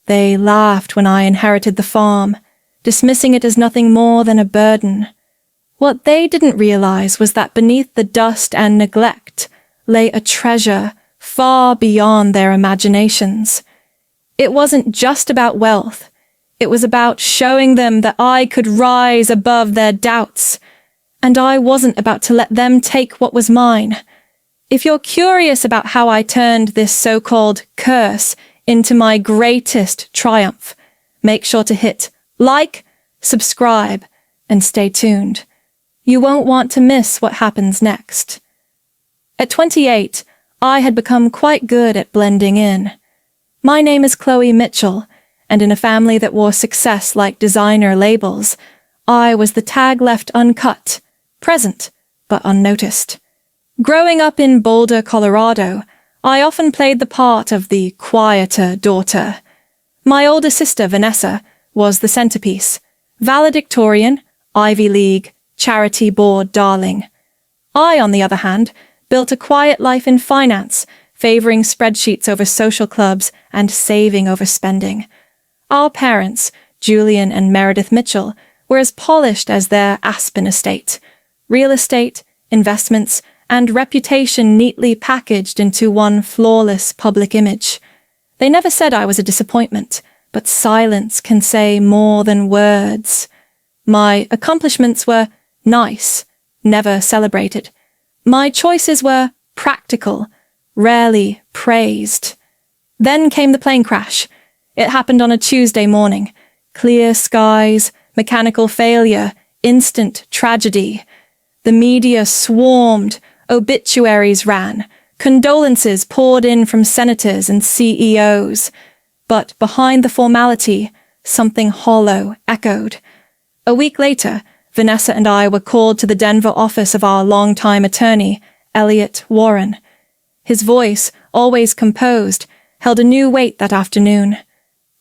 They laughed when I inherited the farm, dismissing it as nothing more than a burden. What they didn't realize was that beneath the dust and neglect lay a treasure far beyond their imaginations. It wasn't just about wealth. It was about showing them that I could rise above their doubts, and I wasn't about to let them take what was mine. If you're curious about how I turned this so-called curse into my greatest triumph, make sure to hit like, subscribe, and stay tuned. You won't want to miss what happens next. At 28, I had become quite good at blending in. My name is Chloe Mitchell, and in a family that wore success like designer labels, I was the tag left uncut, present, but unnoticed. Growing up in Boulder, Colorado, I often played the part of the quieter daughter. My older sister, Vanessa, was the centerpiece, valedictorian, Ivy League, charity board darling. I, on the other hand, built a quiet life in finance, favoring spreadsheets over social clubs and saving over spending. Our parents, Julian and Meredith Mitchell, were as polished as their Aspen estate. Real estate, investments, and reputation neatly packaged into one flawless public image. They never said I was a disappointment, but silence can say more than words. My accomplishments were nice, never celebrated. My choices were practical, rarely praised. Then came the plane crash. It happened on a Tuesday morning. Clear skies, mechanical failure, instant tragedy. The media swarmed, obituaries ran, condolences poured in from senators and CEOs. But behind the formality, something hollow echoed. A week later, Vanessa and I were called to the Denver office of our longtime attorney, Elliot Warren. His voice, always composed, held a new weight that afternoon.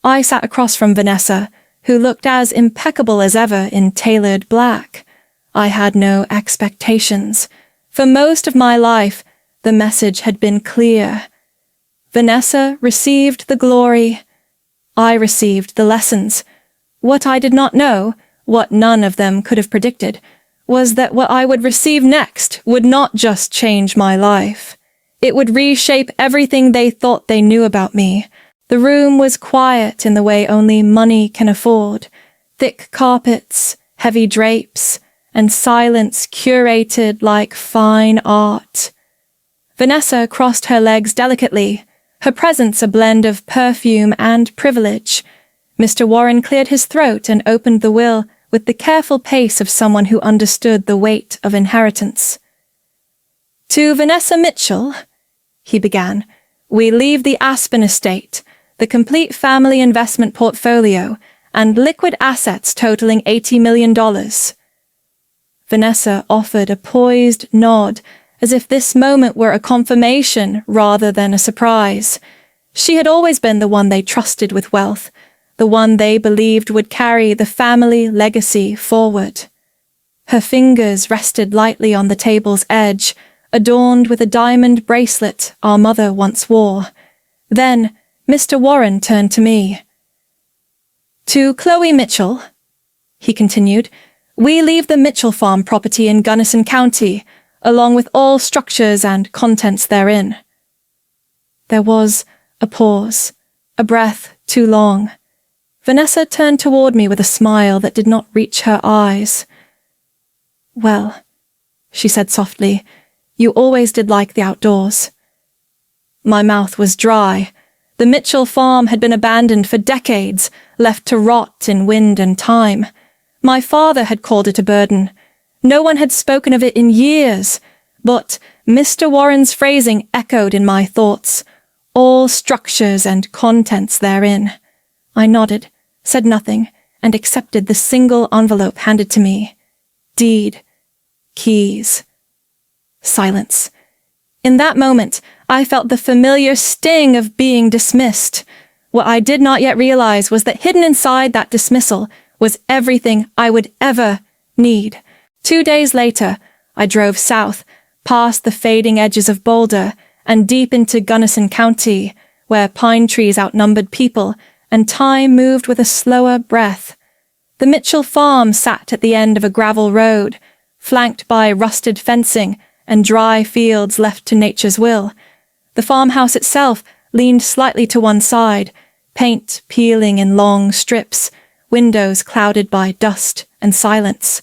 I sat across from Vanessa, who looked as impeccable as ever in tailored black. I had no expectations. For most of my life, the message had been clear. Vanessa received the glory. I received the lessons. What I did not know, what none of them could have predicted, was that what I would receive next would not just change my life. It would reshape everything they thought they knew about me. The room was quiet in the way only money can afford. Thick carpets, heavy drapes, and silence curated like fine art. Vanessa crossed her legs delicately, her presence a blend of perfume and privilege. Mr. Warren cleared his throat and opened the will with the careful pace of someone who understood the weight of inheritance. "To Vanessa Mitchell," he began, "we leave the Aspen estate, the complete family investment portfolio, and liquid assets totaling $80 million. Vanessa offered a poised nod, as if this moment were a confirmation rather than a surprise. She had always been the one they trusted with wealth, the one they believed would carry the family legacy forward. Her fingers rested lightly on the table's edge, adorned with a diamond bracelet our mother once wore. Then Mr. Warren turned to me. "To Chloe Mitchell," he continued, "we leave the Mitchell Farm property in Gunnison County, along with all structures and contents therein." There was a pause, a breath too long. Vanessa turned toward me with a smile that did not reach her eyes. "Well," she said softly, "you always did like the outdoors." My mouth was dry. The Mitchell farm had been abandoned for decades, left to rot in wind and time. My father had called it a burden. No one had spoken of it in years, but Mr. Warren's phrasing echoed in my thoughts, all structures and contents therein. I nodded, said nothing, and accepted the single envelope handed to me. Deed. Keys. Silence. In that moment, I felt the familiar sting of being dismissed. What I did not yet realize was that hidden inside that dismissal was everything I would ever need. 2 days later, I drove south, past the fading edges of Boulder, and deep into Gunnison County, where pine trees outnumbered people and time moved with a slower breath. The Mitchell farm sat at the end of a gravel road, flanked by rusted fencing and dry fields left to nature's will. The farmhouse itself leaned slightly to one side, paint peeling in long strips, windows clouded by dust and silence.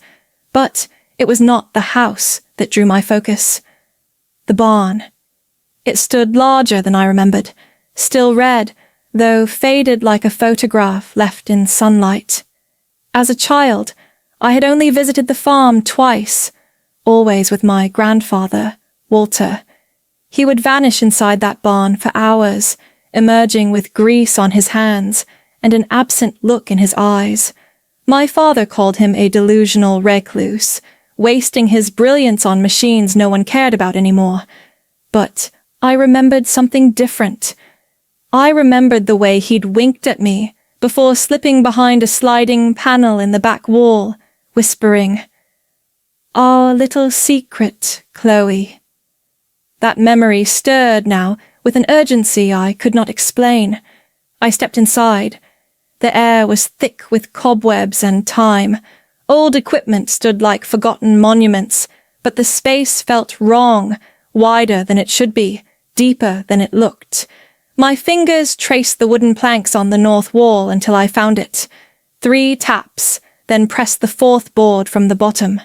But it was not the house that drew my focus. The barn. It stood larger than I remembered, still red, though faded like a photograph left in sunlight. As a child, I had only visited the farm twice, always with my grandfather, Walter. He would vanish inside that barn for hours, emerging with grease on his hands and an absent look in his eyes. My father called him a delusional recluse, wasting his brilliance on machines no one cared about anymore. But I remembered something different. I remembered the way he'd winked at me before slipping behind a sliding panel in the back wall, whispering, "Our little secret, Chloe." That memory stirred now with an urgency I could not explain. I stepped inside. The air was thick with cobwebs and time. Old equipment stood like forgotten monuments, but the space felt wrong, wider than it should be, deeper than it looked. My fingers traced the wooden planks on the north wall until I found it. 3 taps, then pressed the 4th board from the bottom.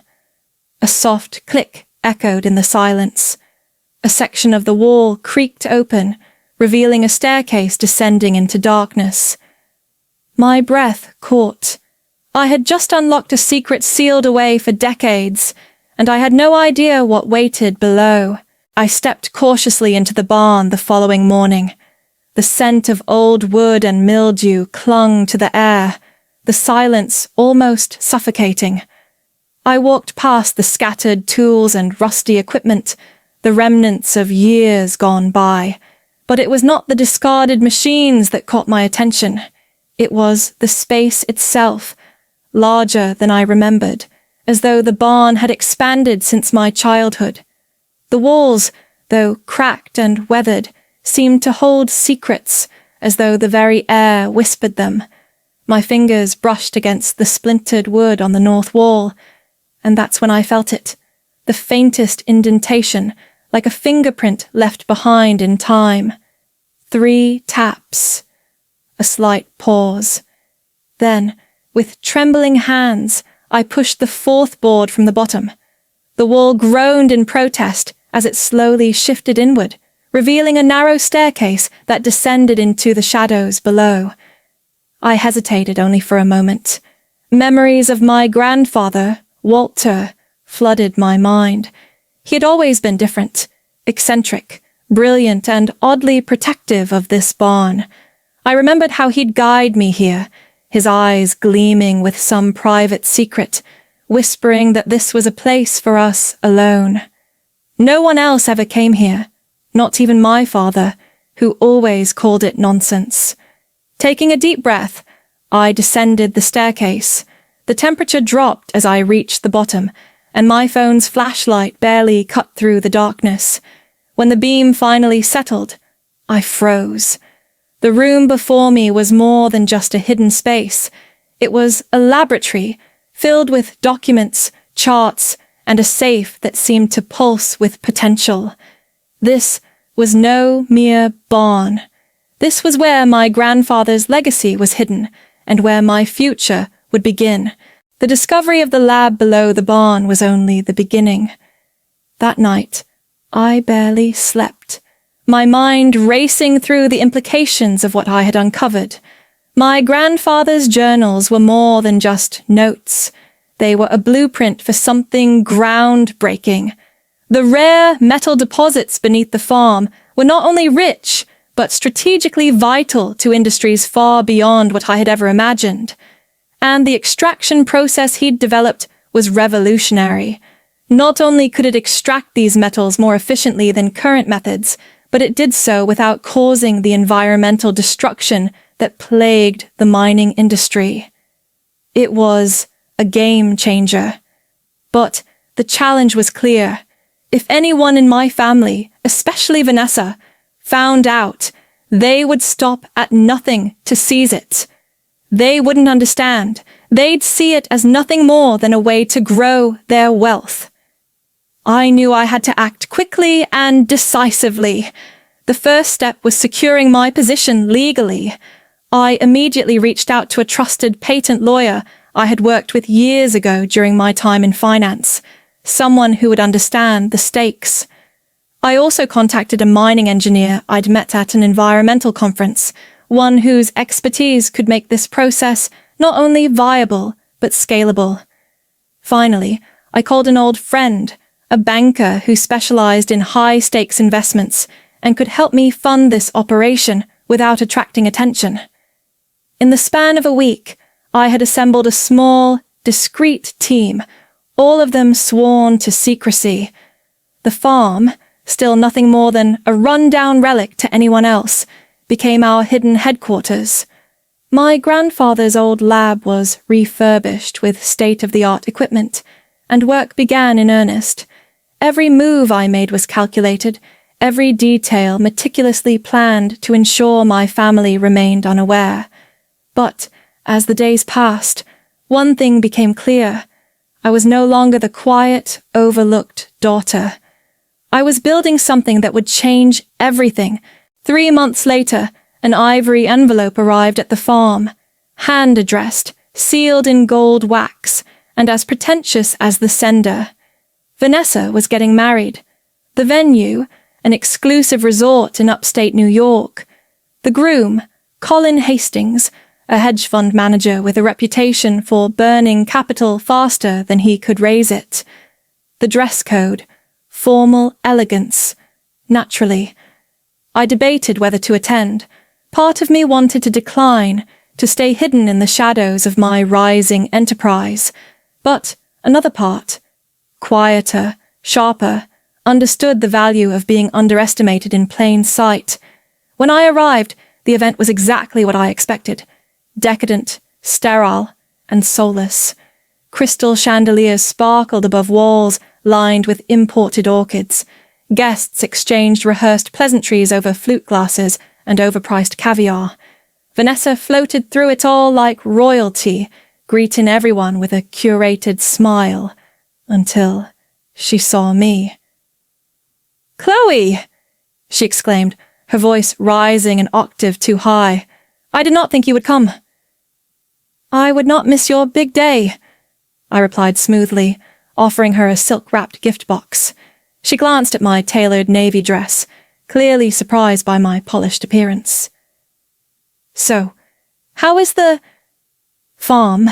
A soft click echoed in the silence. A section of the wall creaked open, revealing a staircase descending into darkness. My breath caught. I had just unlocked a secret sealed away for decades, and I had no idea what waited below. I stepped cautiously into the barn the following morning. The scent of old wood and mildew clung to the air, the silence almost suffocating. I walked past the scattered tools and rusty equipment, the remnants of years gone by. But it was not the discarded machines that caught my attention. It was the space itself, larger than I remembered, as though the barn had expanded since my childhood. The walls, though cracked and weathered, seemed to hold secrets, as though the very air whispered them. My fingers brushed against the splintered wood on the north wall, and that's when I felt it, the faintest indentation, like a fingerprint left behind in time. 3 taps. A slight pause. Then, with trembling hands, I pushed the 4th board from the bottom. The wall groaned in protest as it slowly shifted inward, revealing a narrow staircase that descended into the shadows below. I hesitated only for a moment. Memories of my grandfather, Walter, flooded my mind. He had always been different, eccentric, brilliant, and oddly protective of this barn. I remembered how he'd guide me here, his eyes gleaming with some private secret, whispering that this was a place for us alone. No one else ever came here, not even my father, who always called it nonsense. Taking a deep breath, I descended the staircase. The temperature dropped as I reached the bottom, and my phone's flashlight barely cut through the darkness. When the beam finally settled, I froze. The room before me was more than just a hidden space. It was a laboratory, filled with documents, charts, and a safe that seemed to pulse with potential. This was no mere barn. This was where my grandfather's legacy was hidden, and where my future would begin. The discovery of the lab below the barn was only the beginning. That night, I barely slept, my mind racing through the implications of what I had uncovered. My grandfather's journals were more than just notes. They were a blueprint for something groundbreaking. The rare metal deposits beneath the farm were not only rich, but strategically vital to industries far beyond what I had ever imagined. And the extraction process he'd developed was revolutionary. Not only could it extract these metals more efficiently than current methods, but it did so without causing the environmental destruction that plagued the mining industry. It was a game changer. But the challenge was clear. If anyone in my family, especially Vanessa, found out, they would stop at nothing to seize it. They wouldn't understand. They'd see it as nothing more than a way to grow their wealth. I knew I had to act quickly and decisively. The first step was securing my position legally. I immediately reached out to a trusted patent lawyer I had worked with years ago during my time in finance, someone who would understand the stakes. I also contacted a mining engineer I'd met at an environmental conference, one whose expertise could make this process not only viable, but scalable. Finally, I called an old friend, a banker who specialized in high-stakes investments and could help me fund this operation without attracting attention. In the span of a week, I had assembled a small, discreet team, all of them sworn to secrecy. The farm, still nothing more than a run-down relic to anyone else, became our hidden headquarters. My grandfather's old lab was refurbished with state-of-the-art equipment, and work began in earnest. Every move I made was calculated, every detail meticulously planned to ensure my family remained unaware. But, as the days passed, one thing became clear. I was no longer the quiet, overlooked daughter. I was building something that would change everything. 3 months later, an ivory envelope arrived at the farm, hand-addressed, sealed in gold wax, and as pretentious as the sender. Vanessa was getting married. The venue, an exclusive resort in upstate New York. The groom, Colin Hastings, a hedge fund manager with a reputation for burning capital faster than he could raise it. The dress code, formal elegance. Naturally, I debated whether to attend. Part of me wanted to decline, to stay hidden in the shadows of my rising enterprise. But another part, quieter, sharper, understood the value of being underestimated in plain sight. When I arrived, the event was exactly what I expected. Decadent, sterile, and soulless. Crystal chandeliers sparkled above walls lined with imported orchids. Guests exchanged rehearsed pleasantries over flute glasses and overpriced caviar. Vanessa floated through it all like royalty, greeting everyone with a curated smile, until she saw me. "Chloe!" she exclaimed, her voice rising an octave too high. "I did not think you would come." "I would not miss your big day," I replied smoothly, offering her a silk-wrapped gift box. She glanced at my tailored navy dress, clearly surprised by my polished appearance. "So, how is the farm?"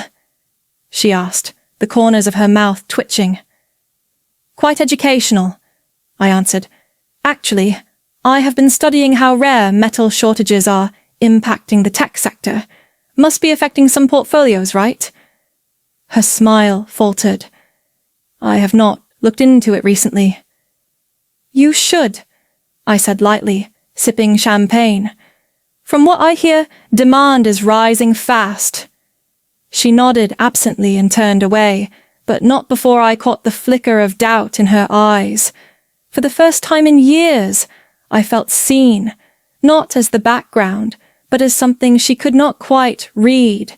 she asked, the corners of her mouth twitching. "Quite educational," I answered. "Actually, I have been studying how rare metal shortages are impacting the tech sector. Must be affecting some portfolios, right?" Her smile faltered. "I have not looked into it recently." "You should," I said lightly, sipping champagne. "From what I hear, demand is rising fast." She nodded absently and turned away, but not before I caught the flicker of doubt in her eyes. For the first time in years, I felt seen, not as the background, but as something she could not quite read.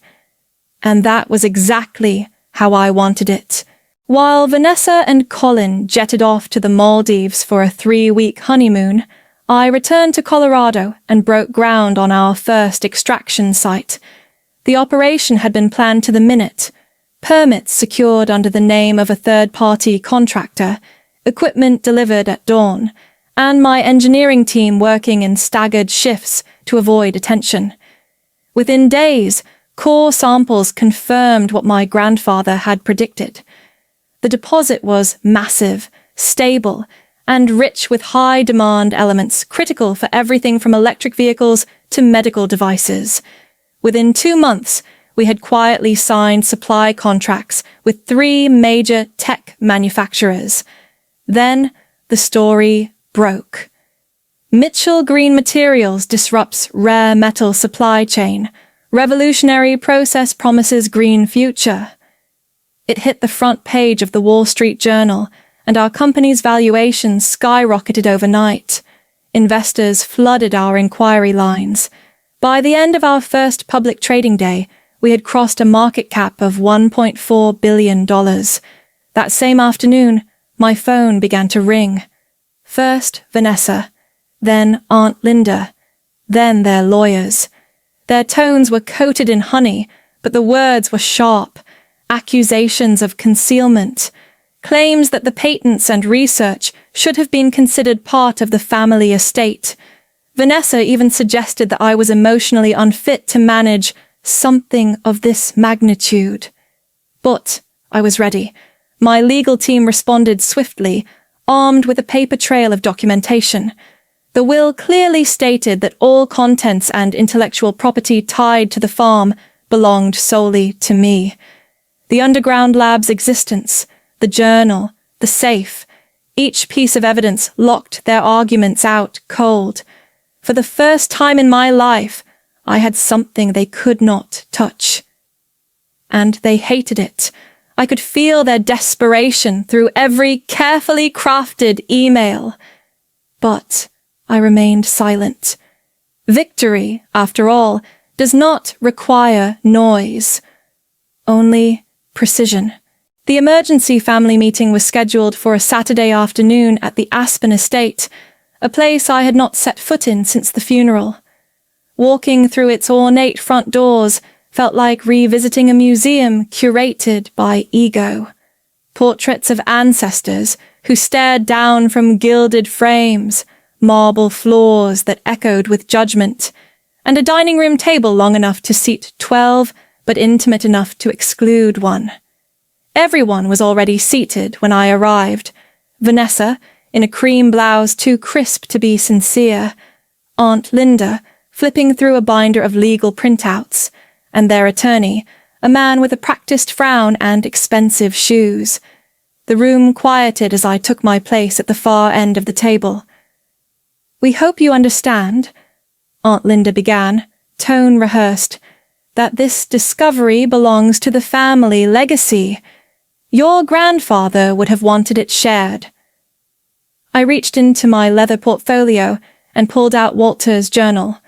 And that was exactly how I wanted it. While Vanessa and Colin jetted off to the Maldives for a 3-week honeymoon, I returned to Colorado and broke ground on our first extraction site. The operation had been planned to the minute, permits secured under the name of a third-party contractor, equipment delivered at dawn, and my engineering team working in staggered shifts to avoid attention. Within days, core samples confirmed what my grandfather had predicted. The deposit was massive, stable, and rich with high-demand elements critical for everything from electric vehicles to medical devices. Within 2 months, we had quietly signed supply contracts with 3 major tech manufacturers. Then the story broke. Mitchell Green Materials disrupts rare metal supply chain. Revolutionary process promises green future. It hit the front page of the Wall Street Journal, and our company's valuation skyrocketed overnight. Investors flooded our inquiry lines. By the end of our first public trading day, we had crossed a market cap of $1.4 billion. That same afternoon, my phone began to ring. First Vanessa, then Aunt Linda, then their lawyers. Their tones were coated in honey, but the words were sharp. Accusations of concealment, claims that the patents and research should have been considered part of the family estate. Vanessa even suggested that I was emotionally unfit to manage something of this magnitude. But I was ready. My legal team responded swiftly, armed with a paper trail of documentation. The will clearly stated that all contents and intellectual property tied to the farm belonged solely to me. The underground lab's existence, the journal, the safe, each piece of evidence locked their arguments out cold. For the first time in my life, I had something they could not touch. And they hated it. I could feel their desperation through every carefully crafted email. But I remained silent. Victory, after all, does not require noise, only precision. The emergency family meeting was scheduled for a Saturday afternoon at the Aspen estate, a place I had not set foot in since the funeral. Walking through its ornate front doors felt like revisiting a museum curated by ego. Portraits of ancestors who stared down from gilded frames, marble floors that echoed with judgment, and a dining room table long enough to seat 12, but intimate enough to exclude one. Everyone was already seated when I arrived. Vanessa, in a cream blouse too crisp to be sincere, Aunt Linda, flipping through a binder of legal printouts, and their attorney, a man with a practiced frown and expensive shoes. The room quieted as I took my place at the far end of the table. "We hope you understand," Aunt Linda began, tone rehearsed, "that this discovery belongs to the family legacy. Your grandfather would have wanted it shared." I reached into my leather portfolio and pulled out Walter's journal.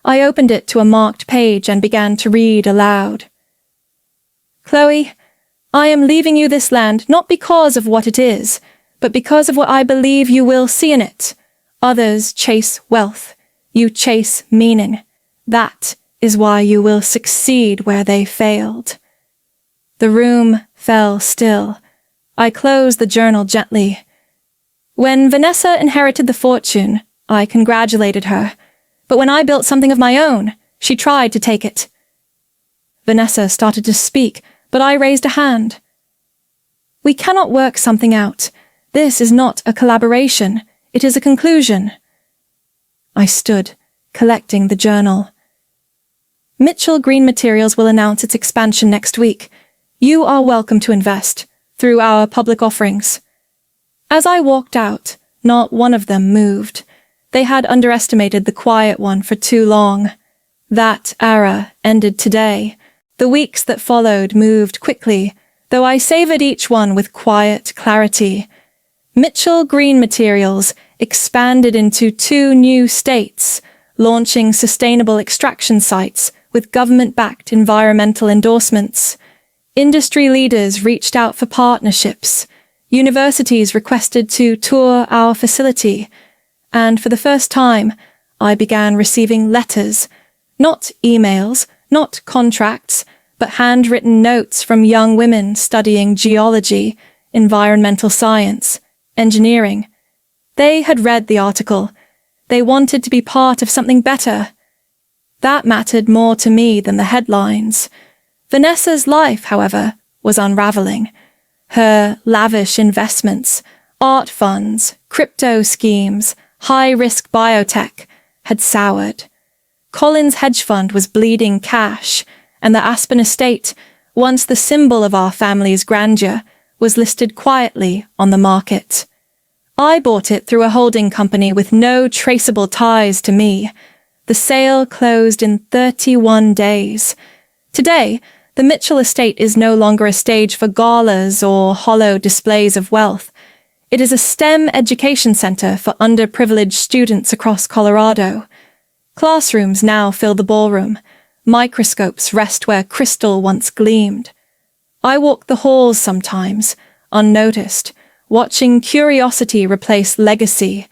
I opened it to a marked page and began to read aloud. "Chloe, I am leaving you this land not because of what it is, but because of what I believe you will see in it. Others chase wealth. You chase meaning. That is why you will succeed where they failed." The room fell still. I closed the journal gently. When Vanessa inherited the fortune, I congratulated her. But when I built something of my own, she tried to take it. Vanessa started to speak, but I raised a hand. "We cannot work something out. This is not a collaboration. It is a conclusion." I stood, collecting the journal. "Mitchell Green Materials will announce its expansion next week. You are welcome to invest, through our public offerings." As I walked out, not one of them moved. They had underestimated the quiet one for too long. That era ended today. The weeks that followed moved quickly, though I savored each one with quiet clarity. Mitchell Green Materials expanded into 2 new states, launching sustainable extraction sites with government-backed environmental endorsements. Industry leaders reached out for partnerships. Universities requested to tour our facility. And for the first time, I began receiving letters, not emails, not contracts, but handwritten notes from young women studying geology, environmental science, engineering. They had read the article. They wanted to be part of something better. That mattered more to me than the headlines. Vanessa's life, however, was unraveling. Her lavish investments, art funds, crypto schemes, high-risk biotech had soured. Collins' hedge fund was bleeding cash, and the Aspen estate, once the symbol of our family's grandeur, was listed quietly on the market. I bought it through a holding company with no traceable ties to me. The sale closed in 31 days. Today, the Mitchell estate is no longer a stage for galas or hollow displays of wealth. It is a STEM education center for underprivileged students across Colorado. Classrooms now fill the ballroom. Microscopes rest where crystal once gleamed. I walk the halls sometimes, unnoticed, watching curiosity replace legacy.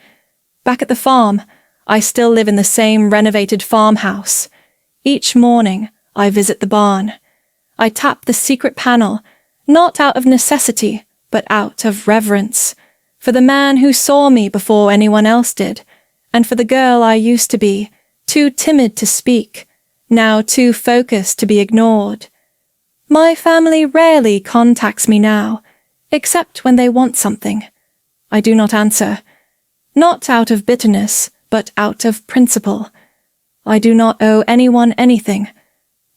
Back at the farm, I still live in the same renovated farmhouse. Each morning, I visit the barn. I tap the secret panel, not out of necessity, but out of reverence, for the man who saw me before anyone else did, and for the girl I used to be, too timid to speak, now too focused to be ignored. My family rarely contacts me now, except when they want something. I do not answer, not out of bitterness, but out of principle. I do not owe anyone anything.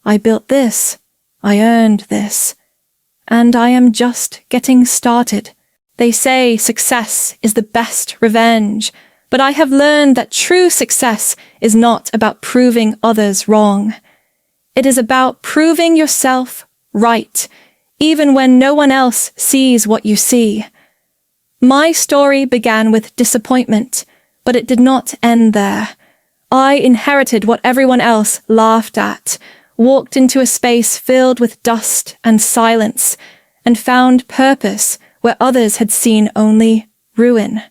I built this, I earned this, and I am just getting started. They say success is the best revenge, but I have learned that true success is not about proving others wrong. It is about proving yourself right, even when no one else sees what you see. My story began with disappointment, but it did not end there. I inherited what everyone else laughed at, walked into a space filled with dust and silence, and found purpose where others had seen only ruin.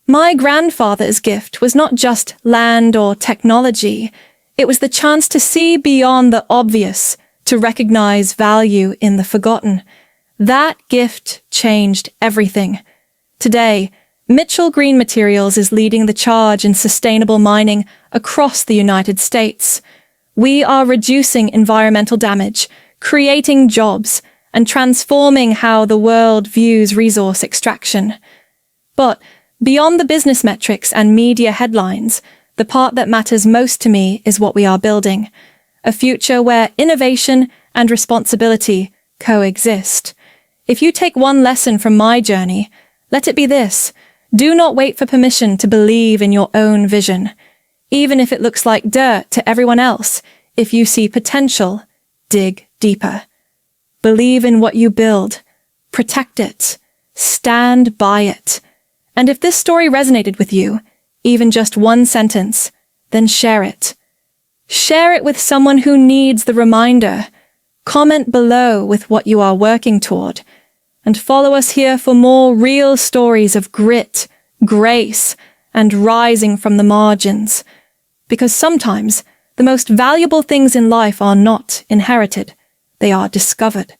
My grandfather's gift was not just land or technology. It was the chance to see beyond the obvious, to recognize value in the forgotten. That gift changed everything. Today, Mitchell Green Materials is leading the charge in sustainable mining across the United States. We are reducing environmental damage, creating jobs, and transforming how the world views resource extraction. But beyond the business metrics and media headlines, the part that matters most to me is what we are building. A future where innovation and responsibility coexist. If you take one lesson from my journey, let it be this: do not wait for permission to believe in your own vision. Even if it looks like dirt to everyone else, if you see potential, dig deeper. Believe in what you build. Protect it. Stand by it. And if this story resonated with you, even just one sentence, then share it. Share it with someone who needs the reminder. Comment below with what you are working toward. And follow us here for more real stories of grit, grace, and rising from the margins. Because sometimes the most valuable things in life are not inherited, they are discovered.